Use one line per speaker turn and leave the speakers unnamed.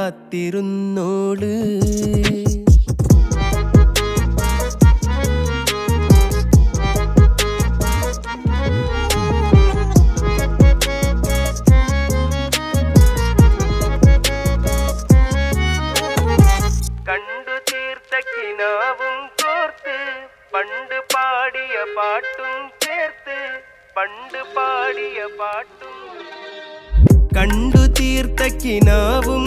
കാത്തിരുന്നോള്. കണ്ടു തീർത്ത കിനാവും കോർത്ത് പണ്ട് പാടിയ പാട്ടും ചേർത്ത് പണ്ട് പാടിയ പാട്ടും. കണ്ടു തീർത്ത കിനാവും